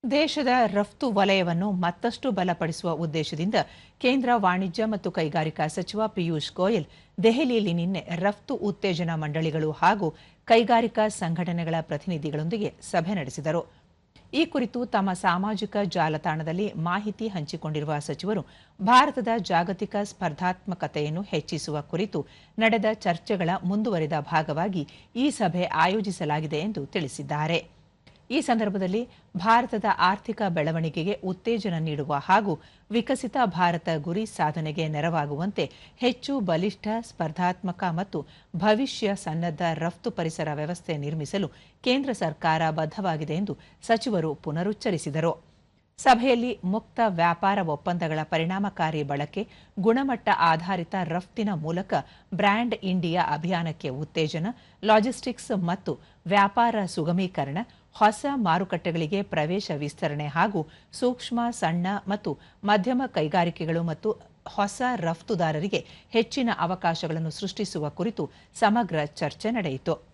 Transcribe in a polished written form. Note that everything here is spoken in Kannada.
ದೇಶದ ರಫ್ತು ವಲಯವನ್ನು ಮತ್ತಷ್ಟು ಬಲಪಡಿಸುವ ಉದ್ದೇಶದಿಂದ ಕೇಂದ್ರ ವಾಣಿಜ್ಯ ಮತ್ತು ಕೈಗಾರಿಕಾ ಸಚಿವ ಪಿಯೂಷ್ ಗೋಯಲ್ ದೆಹಲಿಯಲ್ಲಿ ನಿನ್ನೆ ರಫ್ತು ಉತ್ತೇಜನ ಮಂಡಳಿಗಳು ಹಾಗೂ ಕೈಗಾರಿಕಾ ಸಂಘಟನೆಗಳ ಪ್ರತಿನಿಧಿಗಳೊಂದಿಗೆ ಸಭೆ ನಡೆಸಿದರು. ಈ ಕುರಿತು ತಮ್ಮ ಸಾಮಾಜಿಕ ಜಾಲತಾಣದಲ್ಲಿ ಮಾಹಿತಿ ಹಂಚಿಕೊಂಡಿರುವ ಸಚಿವರು ಭಾರತದ ಜಾಗತಿಕ ಸ್ಪರ್ಧಾತ್ಮಕತೆಯನ್ನು ಹೆಚ್ಚಿಸುವ ಕುರಿತು ನಡೆದ ಚರ್ಚೆಗಳ ಮುಂದುವರಿದ ಭಾಗವಾಗಿ ಈ ಸಭೆ ಆಯೋಜಿಸಲಾಗಿದೆ ಎಂದು ತಿಳಿಸಿದ್ದಾರೆ. ಈ ಸಂದರ್ಭದಲ್ಲಿ ಭಾರತದ ಆರ್ಥಿಕ ಬೆಳವಣಿಗೆಗೆ ಉತ್ತೇಜನ ನೀಡುವ ಹಾಗೂ ವಿಕಸಿತ ಭಾರತ ಗುರಿ ಸಾಧನೆಗೆ ನೆರವಾಗುವಂತೆ ಹೆಚ್ಚು ಬಲಿಷ್ಠ, ಸ್ಪರ್ಧಾತ್ಮಕ ಮತ್ತು ಭವಿಷ್ಯ ಸನ್ನದ್ಧ ರಫ್ತು ಪರಿಸರ ವ್ಯವಸ್ಥೆ ನಿರ್ಮಿಸಲು ಕೇಂದ್ರ ಸರ್ಕಾರ ಬದ್ಧವಾಗಿದೆ ಎಂದು ಸಚಿವರು ಪುನರುಚ್ಚರಿಸಿದರು. ಸಭೆಯಲ್ಲಿ ಮುಕ್ತ ವ್ಯಾಪಾರ ಒಪ್ಪಂದಗಳ ಪರಿಣಾಮಕಾರಿ ಬಳಕೆ, ಗುಣಮಟ್ಟ ಆಧಾರಿತ ರಫ್ತಿನ ಮೂಲಕ ಬ್ರ್ಯಾಂಡ್ ಇಂಡಿಯಾ ಅಭಿಯಾನಕ್ಕೆ ಉತ್ತೇಜನ, ಲಾಜಿಸ್ಟಿಕ್ಸ್ ಮತ್ತು ವ್ಯಾಪಾರ ಸುಗಮೀಕರಣ, ಹೊಸ ಮಾರುಕಟ್ಟೆಗಳಿಗೆ ಪ್ರವೇಶ ವಿಸ್ತರಣೆ ಹಾಗೂ ಸೂಕ್ಷ್ಮ, ಸಣ್ಣ ಮತ್ತು ಮಧ್ಯಮ ಕೈಗಾರಿಕೆಗಳು ಮತ್ತು ಹೊಸ ರಫ್ತುದಾರರಿಗೆ ಹೆಚ್ಚಿನ ಅವಕಾಶಗಳನ್ನು ಸೃಷ್ಟಿಸುವ ಕುರಿತು ಸಮಗ್ರ ಚರ್ಚೆ ನಡೆಯಿತು.